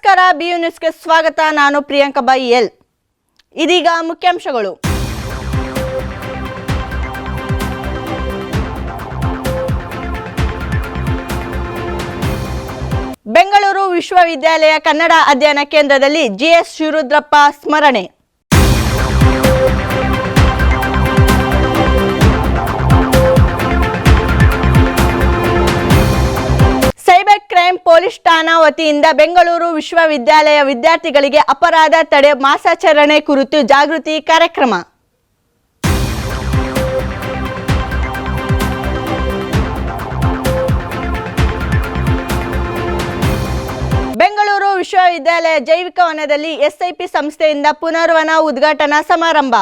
ನಮಸ್ಕಾರ, BU ನ್ಯೂಸ್ಗೆ ಸ್ವಾಗತ. ನಾನು ಪ್ರಿಯಾಂಕಾ ಬಾಯಿ ಎಲ್. ಇದೀಗ ಮುಖ್ಯಾಂಶಗಳು. ಬೆಂಗಳೂರು ವಿಶ್ವವಿದ್ಯಾಲಯ ಕನ್ನಡ ಅಧ್ಯಯನ ಕೇಂದ್ರದಲ್ಲಿ GS ಶಿವರುದ್ರಪ್ಪ ಸ್ಮರಣೆ. ಸೈಬರ್ ಕ್ರೈಂ ಪೊಲೀಸ್ ಠಾಣಾ ವತಿಯಿಂದ ಬೆಂಗಳೂರು ವಿಶ್ವವಿದ್ಯಾಲಯ ವಿದ್ಯಾರ್ಥಿಗಳಿಗೆ ಅಪರಾಧ ತಡೆ ಮಾಸಾಚರಣೆ ಕುರಿತು ಜಾಗೃತಿ ಕಾರ್ಯಕ್ರಮ. ಬೆಂಗಳೂರು ವಿಶ್ವವಿದ್ಯಾಲಯ ಜೈವಿಕ ವನದಲ್ಲಿ SIP ಸಂಸ್ಥೆಯಿಂದ ಪುನರ್ವನ ಉದ್ಘಾಟನಾ ಸಮಾರಂಭ.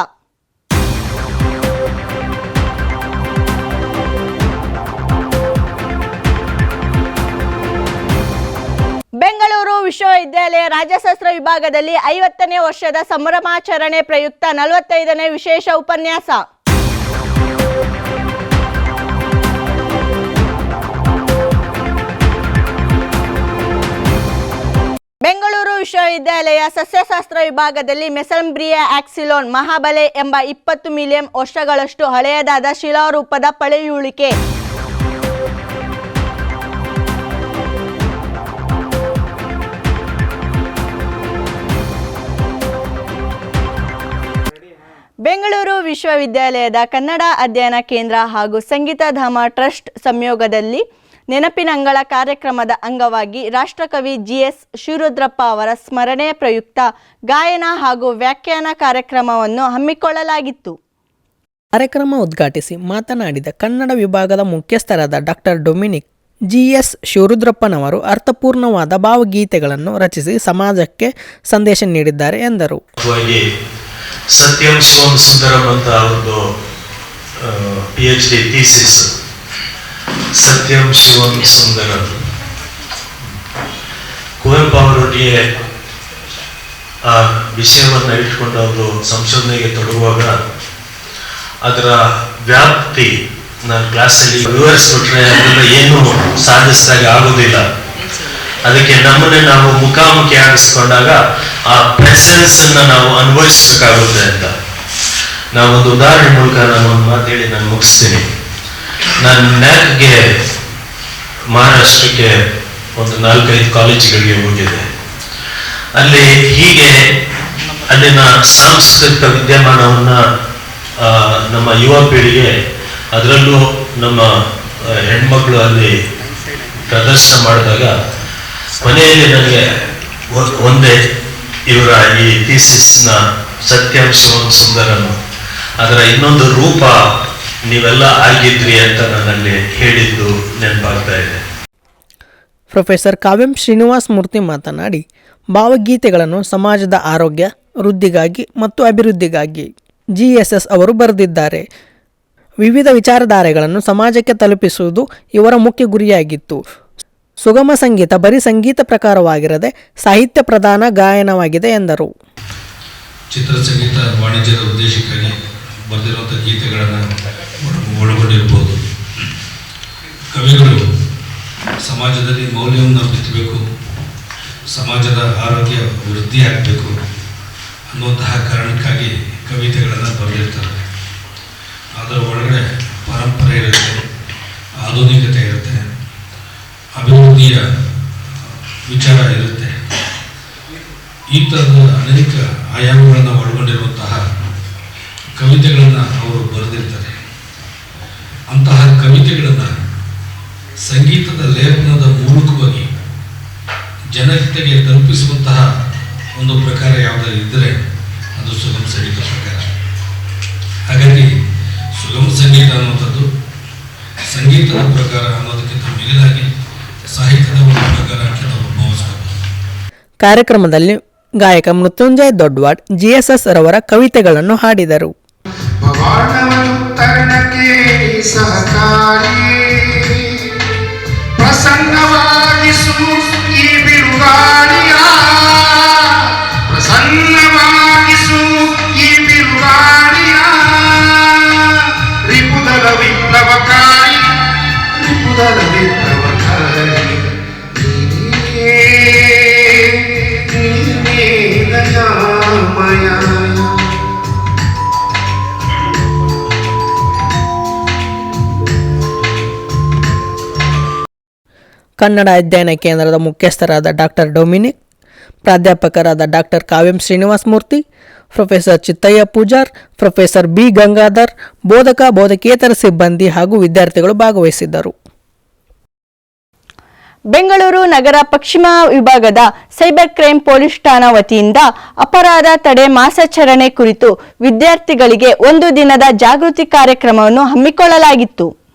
ಬೆಂಗಳೂರು ವಿಶ್ವವಿದ್ಯಾಲಯ ರಾಜ್ಯಶಾಸ್ತ್ರ ವಿಭಾಗದಲ್ಲಿ 50ನೇ ವರ್ಷದ ಸಂಭ್ರಮಾಚರಣೆ ಪ್ರಯುಕ್ತ 45ನೇ ವಿಶೇಷ ಉಪನ್ಯಾಸ. ಬೆಂಗಳೂರು ವಿಶ್ವವಿದ್ಯಾಲಯ ಸಸ್ಯಶಾಸ್ತ್ರ ವಿಭಾಗದಲ್ಲಿ ಮೆಸೆಂಬ್ರಿಯಾ ಆಕ್ಸಿಲೋನ್ ಮಹಾಬಲೆ ಎಂಬ 20 ಮಿಲಿಯನ್ ವರ್ಷಗಳಷ್ಟು ಹಳೆಯದಾದ ಶಿಲಾರೂಪದ ಪಳೆಯುಳಿಕೆ. ಬೆಂಗಳೂರು ವಿಶ್ವವಿದ್ಯಾಲಯದ ಕನ್ನಡ ಅಧ್ಯಯನ ಕೇಂದ್ರ ಹಾಗೂ ಸಂಗೀತಧಾಮ ಟ್ರಸ್ಟ್ ಸಂಯೋಗದಲ್ಲಿ ನೆನಪಿನಂಗಳ ಕಾರ್ಯಕ್ರಮದ ಅಂಗವಾಗಿ ರಾಷ್ಟ್ರಕವಿ GS ಶಿವರುದ್ರಪ್ಪ ಅವರ ಸ್ಮರಣೆ ಪ್ರಯುಕ್ತ ಗಾಯನ ಹಾಗೂ ವ್ಯಾಖ್ಯಾನ ಕಾರ್ಯಕ್ರಮವನ್ನು ಹಮ್ಮಿಕೊಳ್ಳಲಾಗಿತ್ತು. ಕಾರ್ಯಕ್ರಮ ಉದ್ಘಾಟಿಸಿ ಮಾತನಾಡಿದ ಕನ್ನಡ ವಿಭಾಗದ ಮುಖ್ಯಸ್ಥರಾದ ಡಾಕ್ಟರ್ ಡೊಮಿನಿಕ್, GS ಶಿವರುದ್ರಪ್ಪನವರು ಅರ್ಥಪೂರ್ಣವಾದ ಭಾವಗೀತೆಗಳನ್ನು ರಚಿಸಿ ಸಮಾಜಕ್ಕೆ ಸಂದೇಶ ನೀಡಿದ್ದಾರೆ ಎಂದರು. ಸತ್ಯಂ ಶಿವಂ ಸುಂದರಂ ಅಂತ ಅವ್ರದ್ದು PhD ಥೀಸಿಸ್. ಸತ್ಯಂ ಶಿವಂ ಸುಂದರಂ. ಕುವೆಂಪು ಅವರೊಟ್ಟಿಗೆ ಆ ವಿಷಯವನ್ನು ಇಟ್ಕೊಂಡು ಅವರು ಸಂಶೋಧನೆಗೆ ತೊಡಗುವಾಗ ಅದರ ವ್ಯಾಪ್ತಿ ನಾನು ಕ್ಲಾಸಲ್ಲಿ ವಿವರಿಸ್ಬಿಟ್ರೆ ಅದರಿಂದ ಏನು ಸಾಧಿಸಿದಾಗ ಆಗೋದಿಲ್ಲ. ಅದಕ್ಕೆ ನಮ್ಮನ್ನೇ ನಾವು ಮುಖಾಮುಖಿ ಆಗಿಸ್ಕೊಂಡಾಗ ಆ ಪ್ರೆಸೆನ್ಸ್ ಅನ್ನ ನಾವು ಅನುಭವಿಸಬೇಕಾಗುತ್ತೆ ಅಂತ ನಾವೊಂದು ಉದಾಹರಣೆ ಮೂಲಕ ನಾನು ಒಂದು ಮಾತು ಹೇಳಿ ನಾನು ಮುಗಿಸ್ತೀನಿ. ನಾನು ನ್ಯಾಕ್ಗೆ ಮಹಾರಾಷ್ಟ್ರಕ್ಕೆ ಒಂದು 4-5 ಕಾಲೇಜುಗಳಿಗೆ ಹೋಗಿದ್ದೆ. ಅಲ್ಲಿ ಹೀಗೆ ಅಲ್ಲಿನ ಸಾಂಸ್ಕೃತಿಕ ವಿದ್ಯಮಾನವನ್ನ ನಮ್ಮ ಯುವ ಪೀಳಿಗೆ, ಅದರಲ್ಲೂ ನಮ್ಮ ಹೆಣ್ಮಕ್ಳು ಅಲ್ಲಿ ಪ್ರದರ್ಶನ ಮಾಡಿದಾಗ ಕೊನೆಯಲ್ಲಿ ನನಗೆ ಒಂದೇ ಇವರ ಈ ಥೀಸಿಸ್ನ ಸತ್ಯಂ ಶಿವಂ ಸುಂದರಂ ಅದರ ಇನ್ನೊಂದು ರೂಪ ನೀವೆಲ್ಲ ಆಗಿದ್ರಿ ಅಂತ ನನ್ನಲ್ಲಿ ಹೇಳಿದ್ದು ನೆನಪಾಗ್ತಾ ಇದೆ. ಪ್ರೊಫೆಸರ್ ಕಾವ್ಯಂ ಶ್ರೀನಿವಾಸ್ ಮೂರ್ತಿ ಮಾತನಾಡಿ, ಭಾವಗೀತೆಗಳನ್ನು ಸಮಾಜದ ಆರೋಗ್ಯ ವೃದ್ಧಿಗಾಗಿ ಮತ್ತು ಅಭಿವೃದ್ಧಿಗಾಗಿ GSS ಅವರು ಬರೆದಿದ್ದಾರೆ. ವಿವಿಧ ವಿಚಾರಧಾರೆಗಳನ್ನು ಸಮಾಜಕ್ಕೆ ತಲುಪಿಸುವುದು ಇವರ ಮುಖ್ಯ ಗುರಿಯಾಗಿತ್ತು. ಸುಗಮ ಸಂಗೀತ ಬರೀ ಸಂಗೀತ ಪ್ರಕಾರವಾಗಿರದೆ ಸಾಹಿತ್ಯ ಪ್ರಧಾನ ಗಾಯನವಾಗಿದೆ ಎಂದರು. ಚಿತ್ರಸಂಗೀತ ವಾಣಿಜ್ಯದ ಉದ್ದೇಶಕ್ಕಾಗಿ ಬರೆದಿರುವಂಥ ಗೀತೆಗಳನ್ನು ಒಳಗೊಂಡಿರ್ಬೋದು. ಕವಿಗಳು ಸಮಾಜದಲ್ಲಿ ಮೌಲ್ಯವನ್ನು ಬಿತ್ತಬೇಕು, ಸಮಾಜದ ಆರೋಗ್ಯ ವೃದ್ಧಿ ಆಗಬೇಕು ಅನ್ನುವಂತಹ ಕಾರಣಕ್ಕಾಗಿ ಕವಿತೆಗಳನ್ನು ಬರೆದಿರ್ತಾರೆ. ಅದರ ಒಳಗಡೆ ಪರಂಪರೆ ಇರುತ್ತೆ, ಆಧುನಿಕತೆ ಇರುತ್ತೆ, ಅಭಿವೃದ್ಧಿಯ ವಿಚಾರ ಇರುತ್ತೆ. ಈ ಥರದ ಅನೇಕ ಆಯಾಮಗಳನ್ನು ಒಳಗೊಂಡಿರುವಂತಹ ಕವಿತೆಗಳನ್ನು ಅವರು ಬರೆದಿರ್ತಾರೆ. ಅಂತಹ ಕವಿತೆಗಳನ್ನು ಸಂಗೀತದ ಲೇಪನದ ಮೂಲಕವಾಗಿ ಜನತೆಗೆ ತಲುಪಿಸುವಂತಹ ಒಂದು ಪ್ರಕಾರ ಯಾವುದಾದ್ರು ಇದ್ದರೆ ಅದು ಸುಗಮ ಸಂಗೀತ ಪ್ರಕಾರ. ಹಾಗಾಗಿ ಸುಗಮ ಸಂಗೀತ ಅನ್ನುವಂಥದ್ದು ಸಂಗೀತದ ಪ್ರಕಾರ ಅನ್ನೋದಕ್ಕಿಂತ ಮಿಗಿಲಾಗಿ ಸಾಹಿತ್ಯದ ಒಂದು ಪ್ರಕಾರ ಅಂತ ನಾವು ಭಾವಿಸಬಹುದು. ಕಾರ್ಯಕ್ರಮದಲ್ಲಿ ಗಾಯಕ ಮೃತ್ಯುಂಜಯ ದೊಡ್ವಾಡ್ GSS ರವರ ಕವಿತೆಗಳನ್ನು ಹಾಡಿದರು. ಕನ್ನಡ ಅಧ್ಯಯನ ಕೇಂದ್ರದ ಮುಖ್ಯಸ್ಥರಾದ ಡಾಕ್ಟರ್ ಡೊಮಿನಿಕ್, ಪ್ರಾಧ್ಯಾಪಕರಾದ doctor Kavyam Srinivasa Murthy, professor Chittayya Pujar, professor B Gangadhar, ಬೋಧಕೇತರ ಸಿಬ್ಬಂದಿ ಹಾಗೂ ವಿದ್ಯಾರ್ಥಿಗಳು ಭಾಗವಹಿಸಿದ್ದರು. ಬೆಂಗಳೂರು ನಗರ ಪಶ್ಚಿಮ ವಿಭಾಗದ ಸೈಬರ್ ಕ್ರೈಂ ಪೊಲೀಸ್ ಠಾಣಾ ವತಿಯಿಂದ ಅಪರಾಧ ತಡೆ ಮಾಸಾಚರಣೆ ಕುರಿತು ವಿದ್ಯಾರ್ಥಿಗಳಿಗೆ ಒಂದು ದಿನದ ಜಾಗೃತಿ ಕಾರ್ಯಕ್ರಮವನ್ನು ಹಮ್ಮಿಕೊಳ್ಳಲಾಗಿತ್ತು.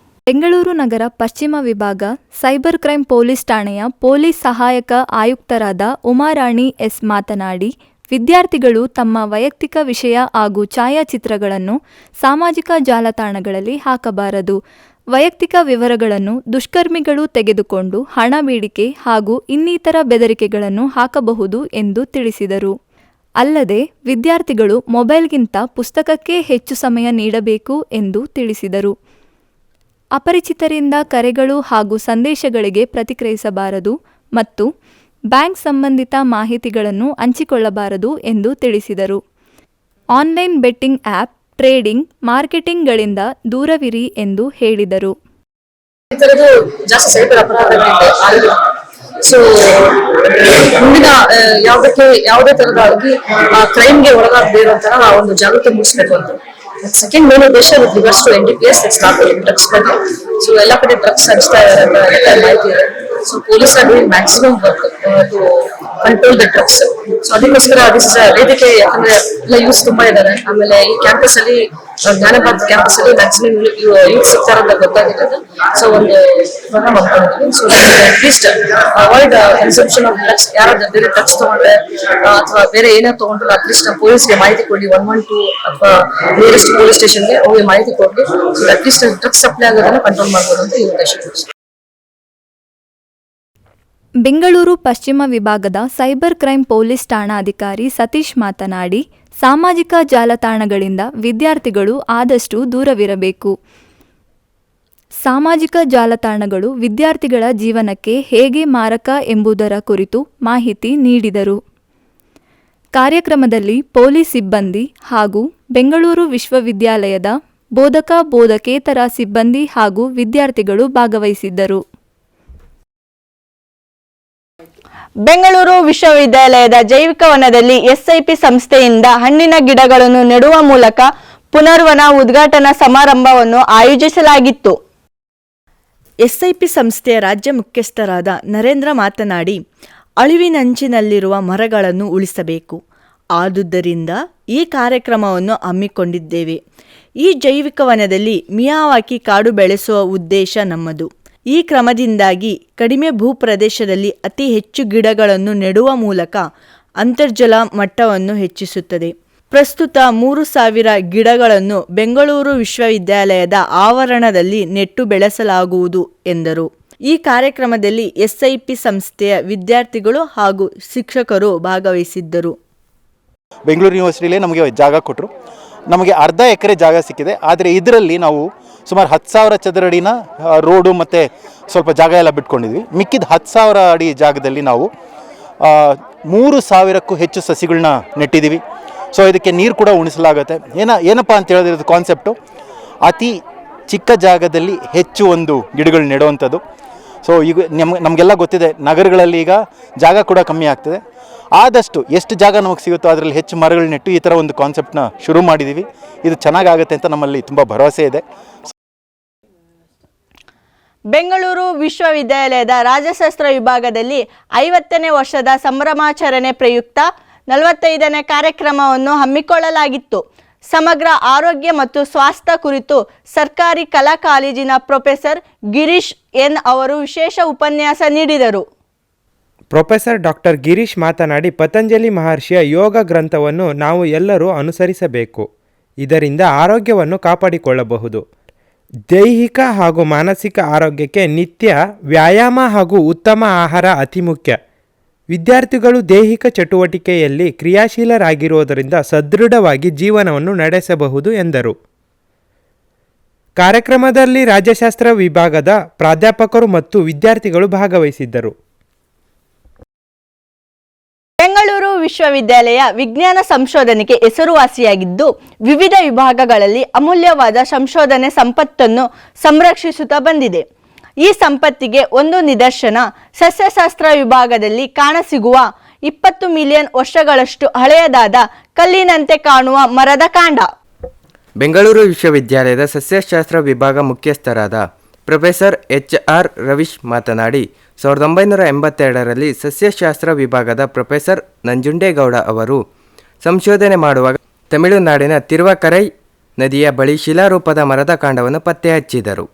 ಬೆಂಗಳೂರು ನಗರ ಪಶ್ಚಿಮ ವಿಭಾಗ ಸೈಬರ್ ಕ್ರೈಂ ಪೊಲೀಸ್ ಠಾಣೆಯ ಪೊಲೀಸ್ ಸಹಾಯಕ ಆಯುಕ್ತರಾದ ಉಮಾರಾಣಿ ಎಸ್ ಮಾತನಾಡಿ, ವಿದ್ಯಾರ್ಥಿಗಳು ತಮ್ಮ ವೈಯಕ್ತಿಕ ವಿಷಯ ಹಾಗೂ ಛಾಯಾಚಿತ್ರಗಳನ್ನು ಸಾಮಾಜಿಕ ಜಾಲತಾಣಗಳಲ್ಲಿ ಹಾಕಬಾರದು. ವೈಯಕ್ತಿಕ ವಿವರಗಳನ್ನು ದುಷ್ಕರ್ಮಿಗಳು ತೆಗೆದುಕೊಂಡು ಹಣ ಬೇಡಿಕೆ ಹಾಗೂ ಇನ್ನಿತರ ಬೆದರಿಕೆಗಳನ್ನು ಹಾಕಬಹುದು ಎಂದು ತಿಳಿಸಿದರು. ಅಲ್ಲದೆ ವಿದ್ಯಾರ್ಥಿಗಳು ಮೊಬೈಲ್ಗಿಂತ ಪುಸ್ತಕಕ್ಕೆ ಹೆಚ್ಚು ಸಮಯ ನೀಡಬೇಕು ಎಂದು ತಿಳಿಸಿದರು. ಅಪರಿಚಿತರಿಂದ ಕರೆಗಳು ಹಾಗೂ ಸಂದೇಶಗಳಿಗೆ ಪ್ರತಿಕ್ರಿಯಿಸಬಾರದು ಮತ್ತು ಬ್ಯಾಂಕ್ ಸಂಬಂಧಿತ ಮಾಹಿತಿಗಳನ್ನು ಹಂಚಿಕೊಳ್ಳಬಾರದು ಎಂದು ತಿಳಿಸಿದರು. ಆನ್ಲೈನ್ ಬೆಟ್ಟಿಂಗ್ ಆ್ಯಪ್, ಟ್ರೇಡಿಂಗ್, ಮಾರ್ಕೆಟಿಂಗ್ಗಳಿಂದ ದೂರವಿರಿ ಎಂದು ಹೇಳಿದರು. ಜಾಸ್ತಿ ಸೈಬರ್ ಅಪರಾಧಗಳಿದೆ. ಸೊ ಮುಂದಿನ ಯಾವುದೇ ತರದಾಗಿ ಕ್ರೈಮ್ಗೆ ಒಳಗಾಗದೇ ಇರುವಂತಹ ಒಂದು ಜಾಗೃತಿ ಮೂಡಿಸಬೇಕು ಅಂತ. ಸೆಕೆಂಡ್ ಮೇನ್ ಉದ್ದೇಶ with regards to NDPS drugs ಬಗ್ಗೆ. ಸೊ ಎಲ್ಲ ಕಡೆ ಡ್ರಗ್ಸ್ ಹಂಚ್ತಾ ಇದ್ದಾರೆ ಮಾಹಿತಿ ಇದೆ. So police are doing maximum work to control the drugs. So ಅದಕ್ಕೋಸ್ಕರ ವೇದಿಕೆ, ಯಾಕಂದ್ರೆ ಎಲ್ಲ ಯೂಸ್ ತುಂಬಾ ಇದ್ದಾರೆ. ಆಮೇಲೆ ಈ ಕ್ಯಾಂಪಸ್ ಅಲ್ಲಿ ಜ್ಞಾನ ಭಾರತಿ ಕ್ಯಾಂಪಸ್ ಅಲ್ಲಿ ಮ್ಯಾಕ್ಸಿಮಮ್ ಯೂತ್ ಸಿಗ್ತಾರ ಅಂತ ಗೊತ್ತಾಗಿರೋದು. ಸೊ ಒಂದು ಪ್ರೋಗ್ರಾಮ್ ಮಾಡ್ಕೊಂಡಿದ್ದೀವಿ. So at least avoid consumption of drugs. ಯಾರಾದ್ರೂ ಬೇರೆ ಡ್ರಗ್ಸ್ ತಗೊಂಡ್ರೆ ಅಥವಾ ಬೇರೆ ಏನಾದ್ರು ತಗೊಂಡ್ರೆ ಅಟ್ಲೀಸ್ಟ್ ಪೊಲೀಸ್ಗೆ ಮಾಹಿತಿ ಕೊಡಿ, 112 ಅಥವಾ ನಿಯರೆಸ್ಟ್ ಪೊಲೀಸ್ ಸ್ಟೇಷನ್ಗೆ ಹೋಗಿ ಮಾಹಿತಿ ಕೊಡಿ. ಸೊ ಅಟ್ಲೀಸ್ಟ್ ಡ್ರಗ್ಸ್ ಸಪ್ಲೈ ಆಗೋದನ್ನ ಕಂಟ್ರೋಲ್ ಮಾಡ್ಬೋದು ಅಂತ ಈ ಉದ್ದೇಶ. ಬೆಂಗಳೂರು ಪಶ್ಚಿಮ ವಿಭಾಗದ ಸೈಬರ್ ಕ್ರೈಂ ಪೊಲೀಸ್ ಠಾಣಾಧಿಕಾರಿ ಸತೀಶ್ ಮಾತನಾಡಿ, ಸಾಮಾಜಿಕ ಜಾಲತಾಣಗಳಿಂದ ವಿದ್ಯಾರ್ಥಿಗಳು ಆದಷ್ಟು ದೂರವಿರಬೇಕು. ಸಾಮಾಜಿಕ ಜಾಲತಾಣಗಳು ವಿದ್ಯಾರ್ಥಿಗಳ ಜೀವನಕ್ಕೆ ಹೇಗೆ ಮಾರಕ ಎಂಬುದರ ಕುರಿತು ಮಾಹಿತಿ ನೀಡಿದರು. ಕಾರ್ಯಕ್ರಮದಲ್ಲಿ ಪೊಲೀಸ್ ಸಿಬ್ಬಂದಿ ಹಾಗೂ ಬೆಂಗಳೂರು ವಿಶ್ವವಿದ್ಯಾಲಯದ ಬೋಧಕೇತರ ಸಿಬ್ಬಂದಿ ಹಾಗೂ ವಿದ್ಯಾರ್ಥಿಗಳು ಭಾಗವಹಿಸಿದ್ದರು. ಬೆಂಗಳೂರು ವಿಶ್ವವಿದ್ಯಾಲಯದ ಜೈವಿಕ ವನದಲ್ಲಿ SIP ಸಂಸ್ಥೆಯಿಂದ ಹಣ್ಣಿನ ಗಿಡಗಳನ್ನು ನೆಡುವ ಮೂಲಕ ಪುನರ್ವನ ಉದ್ಘಾಟನಾ ಸಮಾರಂಭವನ್ನು ಆಯೋಜಿಸಲಾಗಿತ್ತು. SIP ಸಂಸ್ಥೆಯ ರಾಜ್ಯ ಮುಖ್ಯಸ್ಥರಾದ ನರೇಂದ್ರ ಮಾತನಾಡಿ, ಅಳಿವಿನಂಚಿನಲ್ಲಿರುವ ಮರಗಳನ್ನು ಉಳಿಸಬೇಕು. ಆದುದರಿಂದ ಈ ಕಾರ್ಯಕ್ರಮವನ್ನು ಹಮ್ಮಿಕೊಂಡಿದ್ದೇವೆ. ಈ ಜೈವಿಕ ವನದಲ್ಲಿ ಮಿಯಾವಾಕಿ ಕಾಡು ಬೆಳೆಸುವ ಉದ್ದೇಶ ನಮ್ಮದು. ಈ ಕ್ರಮದಿಂದಾಗಿ ಕಡಿಮೆ ಭೂಪ್ರದೇಶದಲ್ಲಿ ಅತಿ ಹೆಚ್ಚು ಗಿಡಗಳನ್ನು ನೆಡುವ ಮೂಲಕ ಅಂತರ್ಜಲ ಮಟ್ಟವನ್ನು ಹೆಚ್ಚಿಸುತ್ತದೆ. ಪ್ರಸ್ತುತ 3,000 ಗಿಡಗಳನ್ನು ಬೆಂಗಳೂರು ವಿಶ್ವವಿದ್ಯಾಲಯದ ಆವರಣದಲ್ಲಿ ನೆಟ್ಟು ಬೆಳೆಸಲಾಗುವುದು ಎಂದರು. ಈ ಕಾರ್ಯಕ್ರಮದಲ್ಲಿ SIP ಸಂಸ್ಥೆಯ ವಿದ್ಯಾರ್ಥಿಗಳು ಹಾಗೂ ಶಿಕ್ಷಕರು ಭಾಗವಹಿಸಿದ್ದರು. ಬೆಂಗಳೂರು ಯೂನಿವರ್ಸಿಟಿಲೇ ನಮಗೆ ಜಾಗ ಕೊಟ್ಟರು. ನಮಗೆ ಅರ್ಧ ಎಕರೆ ಜಾಗ ಸಿಕ್ಕಿದೆ. ಆದರೆ ಇದರಲ್ಲಿ ನಾವು ಸುಮಾರು 10,000 ಚದರಡಿನ ರೋಡು ಮತ್ತು ಸ್ವಲ್ಪ ಜಾಗ ಎಲ್ಲ ಬಿಟ್ಕೊಂಡಿದ್ವಿ. ಮಿಕ್ಕಿದ 10,000 ಅಡಿ ಜಾಗದಲ್ಲಿ ನಾವು 3,000ಕ್ಕೂ ಹೆಚ್ಚು ಸಸಿಗಳನ್ನ ನೆಟ್ಟಿದ್ದೀವಿ. ಸೊ ಇದಕ್ಕೆ ನೀರು ಕೂಡ ಉಣಿಸಲಾಗುತ್ತೆ. ಏನಪ್ಪ ಅಂತ ಹೇಳಿದ್ರೆ ಕಾನ್ಸೆಪ್ಟು ಅತಿ ಚಿಕ್ಕ ಜಾಗದಲ್ಲಿ ಹೆಚ್ಚು ಒಂದು ಗಿಡಗಳು ನೆಡುವಂಥದ್ದು. ಸೊ ಈಗ ನಮಗೆಲ್ಲ ಗೊತ್ತಿದೆ, ನಗರಗಳಲ್ಲಿ ಈಗ ಜಾಗ ಕೂಡ ಕಮ್ಮಿ ಆಗ್ತದೆ. ಆದಷ್ಟು ಎಷ್ಟು ಜಾಗ ನಮಗೆ ಸಿಗುತ್ತೋ ಅದರಲ್ಲಿ ಹೆಚ್ಚು ಮರಗಳು ನೆಟ್ಟು ಈ ಥರ ಒಂದು ಕಾನ್ಸೆಪ್ಟ್ನ ಶುರು ಮಾಡಿದ್ದೀವಿ. ಇದು ಚೆನ್ನಾಗಾಗುತ್ತೆ ಅಂತ ನಮ್ಮಲ್ಲಿ ತುಂಬ ಭರವಸೆ ಇದೆ. ಬೆಂಗಳೂರು ವಿಶ್ವವಿದ್ಯಾಲಯದ ರಾಜಶಾಸ್ತ್ರ ವಿಭಾಗದಲ್ಲಿ 50ನೇ ವರ್ಷದ ಸಂಭ್ರಮಾಚರಣೆ ಪ್ರಯುಕ್ತ 45ನೇ ಕಾರ್ಯಕ್ರಮವನ್ನು ಹಮ್ಮಿಕೊಳ್ಳಲಾಗಿತ್ತು. ಸಮಗ್ರ ಆರೋಗ್ಯ ಮತ್ತು ಸ್ವಾಸ್ಥ್ಯ ಕುರಿತು ಸರ್ಕಾರಿ ಕಲಾ ಕಾಲೇಜಿನ ಪ್ರೊಫೆಸರ್ ಗಿರೀಶ್ ಎನ್ ಅವರು ವಿಶೇಷ ಉಪನ್ಯಾಸ ನೀಡಿದರು. ಪ್ರೊಫೆಸರ್ ಡಾಕ್ಟರ್ ಗಿರೀಶ್ ಮಾತನಾಡಿ, ಪತಂಜಲಿ ಮಹರ್ಷಿಯ ಯೋಗ ಗ್ರಂಥವನ್ನು ನಾವು ಎಲ್ಲರೂ ಅನುಸರಿಸಬೇಕು. ಇದರಿಂದ ಆರೋಗ್ಯವನ್ನು ಕಾಪಾಡಿಕೊಳ್ಳಬಹುದು. ದೈಹಿಕ ಹಾಗೂ ಮಾನಸಿಕ ಆರೋಗ್ಯಕ್ಕೆ ನಿತ್ಯ ವ್ಯಾಯಾಮ ಹಾಗೂ ಉತ್ತಮ ಆಹಾರ ಅತಿ ಮುಖ್ಯ. ವಿದ್ಯಾರ್ಥಿಗಳು ದೈಹಿಕ ಚಟುವಟಿಕೆಯಲ್ಲಿ ಕ್ರಿಯಾಶೀಲರಾಗಿರುವುದರಿಂದ ಸದೃಢವಾಗಿ ಜೀವನವನ್ನು ನಡೆಸಬಹುದು ಎಂದರು. ಕಾರ್ಯಕ್ರಮದಲ್ಲಿ ರಾಜ್ಯಶಾಸ್ತ್ರ ವಿಭಾಗದ ಪ್ರಾಧ್ಯಾಪಕರು ಮತ್ತು ವಿದ್ಯಾರ್ಥಿಗಳು ಭಾಗವಹಿಸಿದ್ದರು. ಬೆಂಗಳೂರು ವಿಶ್ವವಿದ್ಯಾಲಯ ವಿಜ್ಞಾನ ಸಂಶೋಧನೆಗೆ ಹೆಸರುವಾಸಿಯಾಗಿದ್ದು, ವಿವಿಧ ವಿಭಾಗಗಳಲ್ಲಿ ಅಮೂಲ್ಯವಾದ ಸಂಶೋಧನೆ ಸಂಪತ್ತನ್ನು ಸಂರಕ್ಷಿಸುತ್ತಾ ಬಂದಿದೆ. ಈ ಸಂಪತ್ತಿಗೆ ಒಂದು ನಿದರ್ಶನ ಸಸ್ಯಶಾಸ್ತ್ರ ವಿಭಾಗದಲ್ಲಿ ಕಾಣಸಿಗುವ 20 ಮಿಲಿಯನ್ ವರ್ಷಗಳಷ್ಟು ಹಳೆಯದಾದ ಕಲ್ಲಿನಂತೆ ಕಾಣುವ ಮರದ ಕಾಂಡ. ಬೆಂಗಳೂರು ವಿಶ್ವವಿದ್ಯಾಲಯದ ಸಸ್ಯಶಾಸ್ತ್ರ ವಿಭಾಗ ಮುಖ್ಯಸ್ಥರಾದ ಪ್ರೊಫೆಸರ್ HR ರವೀಶ್ ಮಾತನಾಡಿ 1982ರಲ್ಲಿ ಸಸ್ಯಶಾಸ್ತ್ರ ವಿಭಾಗದ ಪ್ರೊಫೆಸರ್ ನಂಜುಂಡೇಗೌಡ ಅವರು ಸಂಶೋಧನೆ ಮಾಡುವಾಗ ತಮಿಳುನಾಡಿನ ತಿರುವಕರೈ ನದಿಯ ಬಳಿ ಶಿಲಾರೂಪದ ಮರದ ಕಾಂಡವನ್ನು ಪತ್ತೆ ಹಚ್ಚಿದರು.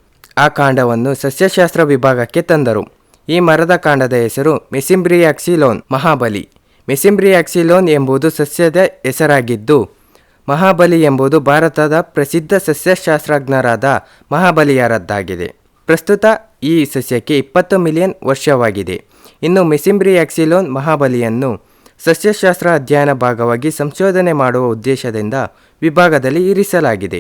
ಆ ಕಾಂಡವನ್ನು ಸಸ್ಯಶಾಸ್ತ್ರ ವಿಭಾಗಕ್ಕೆ ತಂದರು. ಈ ಮರದ ಕಾಂಡದ ಹೆಸರು ಮೆಸಿಂಬ್ರಿಯಾಕ್ಸಿಲೋನ್ ಮಹಾಬಲಿ. ಮೆಸಿಂಬ್ರಿಯಾಕ್ಸಿಲೋನ್ ಎಂಬುದು ಸಸ್ಯದ ಹೆಸರಾಗಿದ್ದು, ಮಹಾಬಲಿ ಎಂಬುದು ಭಾರತದ ಪ್ರಸಿದ್ಧ ಸಸ್ಯಶಾಸ್ತ್ರಜ್ಞರಾದ ಮಹಾಬಲಿಯರದ್ದಾಗಿದೆ. ಪ್ರಸ್ತುತ ಈ ಸಸ್ಯಕ್ಕೆ 20 ಮಿಲಿಯನ್ ವರ್ಷವಾಗಿದೆ. ಇನ್ನು ಮೆಸಿಂಬ್ರಿಯಾಕ್ಸಿಲೋನ್ ಮಹಾಬಲಿಯನ್ನು ಸಸ್ಯಶಾಸ್ತ್ರ ಅಧ್ಯಯನ ಭಾಗವಾಗಿ ಸಂಶೋಧನೆ ಮಾಡುವ ಉದ್ದೇಶದಿಂದ ವಿಭಾಗದಲ್ಲಿ ಇರಿಸಲಾಗಿದೆ.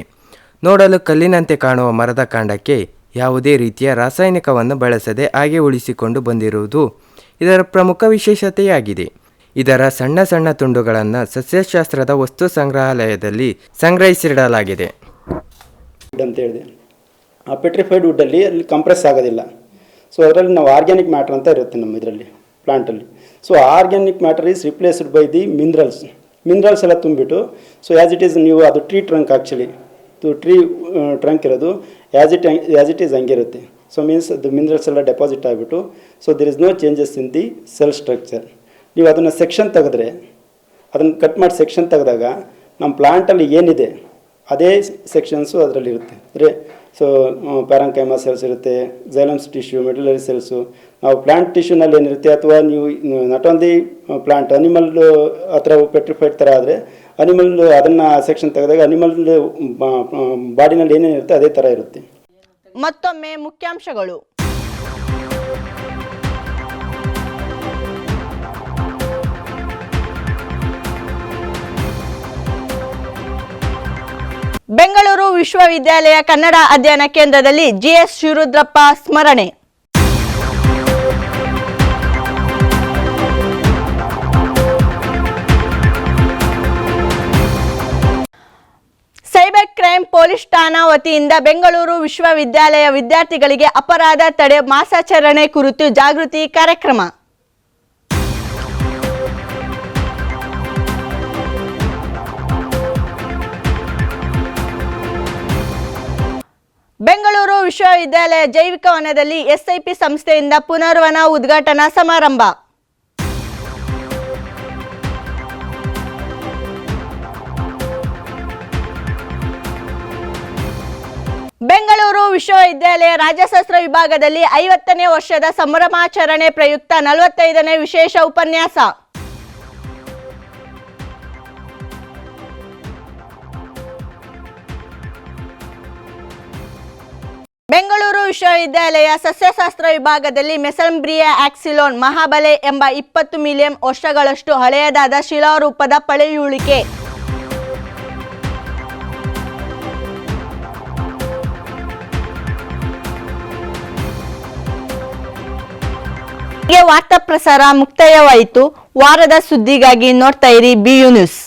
ನೋಡಲು ಕಲ್ಲಿನಂತೆ ಕಾಣುವ ಮರದ ಕಾಂಡಕ್ಕೆ ಯಾವುದೇ ರೀತಿಯ ರಾಸಾಯನಿಕವನ್ನು ಬಳಸದೆ ಹಾಗೆ ಉಳಿಸಿಕೊಂಡು ಬಂದಿರುವುದು ಇದರ ಪ್ರಮುಖ ವಿಶೇಷತೆಯಾಗಿದೆ. ಇದರ ಸಣ್ಣ ಸಣ್ಣ ತುಂಡುಗಳನ್ನು ಸಸ್ಯಶಾಸ್ತ್ರದ ವಸ್ತು ಸಂಗ್ರಹಾಲಯದಲ್ಲಿ ಸಂಗ್ರಹಿಸಿಡಲಾಗಿದೆ. ಅಂತ ಹೇಳಿದೆ, ಆ ಪೆಟ್ರಿಫೈಡ್ ವುಡ್ಡಲ್ಲಿ ಅಲ್ಲಿ ಕಂಪ್ರೆಸ್ ಆಗೋದಿಲ್ಲ. ಸೊ ಅದರಲ್ಲಿ ನಾವು ಆರ್ಗ್ಯಾನಿಕ್ ಮ್ಯಾಟರ್ ಅಂತ ಇರುತ್ತೆ ನಮ್ಮ ಇದರಲ್ಲಿ ಪ್ಲಾಂಟಲ್ಲಿ. So organic matter is replaced by the minerals ಎಲ್ಲ ತುಂಬಿಟ್ಟು, ಸೊ ಆ್ಯಸ್ ಇಟ್ ಈಸ್ ನೀವು ಅದು tree trunk actually tree trunk ಇರೋದು ಆ್ಯಸ್ ಇಟ್ ಈಸ್ ಹಂಗಿರುತ್ತೆ. ಸೊ ಮೀನ್ಸ್ ಅದು ಮಿನರಲ್ಸ್ ಎಲ್ಲ ಡೆಪಾಸಿಟ್ ಆಗಿಬಿಟ್ಟು, so there is no changes in the cell structure. ನೀವು ಅದನ್ನು ಸೆಕ್ಷನ್ ತೆಗೆದ್ರೆ, ಅದನ್ನು ಕಟ್ ಮಾಡಿ ಸೆಕ್ಷನ್ ತೆಗೆದಾಗ ನಮ್ಮ ಪ್ಲಾಂಟಲ್ಲಿ ಏನಿದೆ ಅದೇ ಸೆಕ್ಷನ್ಸು ಅದರಲ್ಲಿ ಇರುತ್ತೆ. ಅಂದರೆ ಸೊ ಪ್ಯಾರಂಕೈಮಾ ಸೆಲ್ಸ್ ಇರುತ್ತೆ, ಝೈಲಮ್ಸ್ ಟಿಶ್ಯೂ, ಮೆಡುಲರಿ ಸೆಲ್ಸು. ನಾವು ಪ್ಲಾಂಟ್ ಟಿಶ್ಯೂನಲ್ಲಿ ಏನಿರುತ್ತೆ, ಅಥವಾ ನೀವು ನಾಟ್ ಓನ್ಲಿ ಪ್ಲಾಂಟ್ ಅನಿಮಲ್ ಆ ಥರ ಪೆಟ್ರಿಫೈಡ್ ಥರ ಆದರೆ ಅನಿಮಲ್ ಅದನ್ನು ಸೆಕ್ಷನ್ ತೆಗೆದಾಗ ಅನಿಮಲ್ ಬಾಡಿನಲ್ಲಿ ಏನೇನಿರುತ್ತೆ ಅದೇ ಥರ ಇರುತ್ತೆ. ಮತ್ತೊಮ್ಮೆ ಮುಖ್ಯಾಂಶಗಳು. ಬೆಂಗಳೂರು ವಿಶ್ವವಿದ್ಯಾಲಯ ಕನ್ನಡ ಅಧ್ಯಯನ ಕೇಂದ್ರದಲ್ಲಿ GS ಶಿವರುದ್ರಪ್ಪ ಸ್ಮರಣೆ. ಸೈಬರ್ ಕ್ರೈಮ್ ಪೊಲೀಸ್ ಠಾಣಾ ವತಿಯಿಂದ ಬೆಂಗಳೂರು ವಿಶ್ವವಿದ್ಯಾಲಯ ವಿದ್ಯಾರ್ಥಿಗಳಿಗೆ ಅಪರಾಧ ತಡೆ ಮಾಸಾಚರಣೆ ಕುರಿತು ಜಾಗೃತಿ ಕಾರ್ಯಕ್ರಮ. ಬೆಂಗಳೂರು ವಿಶ್ವವಿದ್ಯಾಲಯ ಜೈವಿಕ ವನದಲ್ಲಿ SIP ಸಂಸ್ಥೆಯಿಂದ ಪುನರ್ವನ ಉದ್ಘಾಟನಾ ಸಮಾರಂಭ. ಬೆಂಗಳೂರು ವಿಶ್ವವಿದ್ಯಾಲಯ ರಾಜ್ಯಶಾಸ್ತ್ರ ವಿಭಾಗದಲ್ಲಿ 50ನೇ ವರ್ಷದ ಸಂಭ್ರಮಾಚರಣೆ ಪ್ರಯುಕ್ತ 45ನೇ ವಿಶೇಷ ಉಪನ್ಯಾಸ. ಬೆಂಗಳೂರು ವಿಶ್ವವಿದ್ಯಾಲಯ ಸಸ್ಯಶಾಸ್ತ್ರ ವಿಭಾಗದಲ್ಲಿ ಮೆಸೆಂಬ್ರಿಯಾಕ್ಸಿಲೋನ್ ಮಹಾಬಲೆ ಎಂಬ 20 ಮಿಲಿಯನ್ ವರ್ಷಗಳಷ್ಟು ಹಳೆಯದಾದ ಶಿಲಾರೂಪದ ಪಳೆಯುಳಿಕೆ. ವಾರ್ತಾ ಪ್ರಸಾರ ಮುಕ್ತಾಯವಾಯಿತು. ವಾರದ ಸುದ್ದಿಗಾಗಿ ನೋಡ್ತಾ ಇರಿ BU ನ್ಯೂಸ್.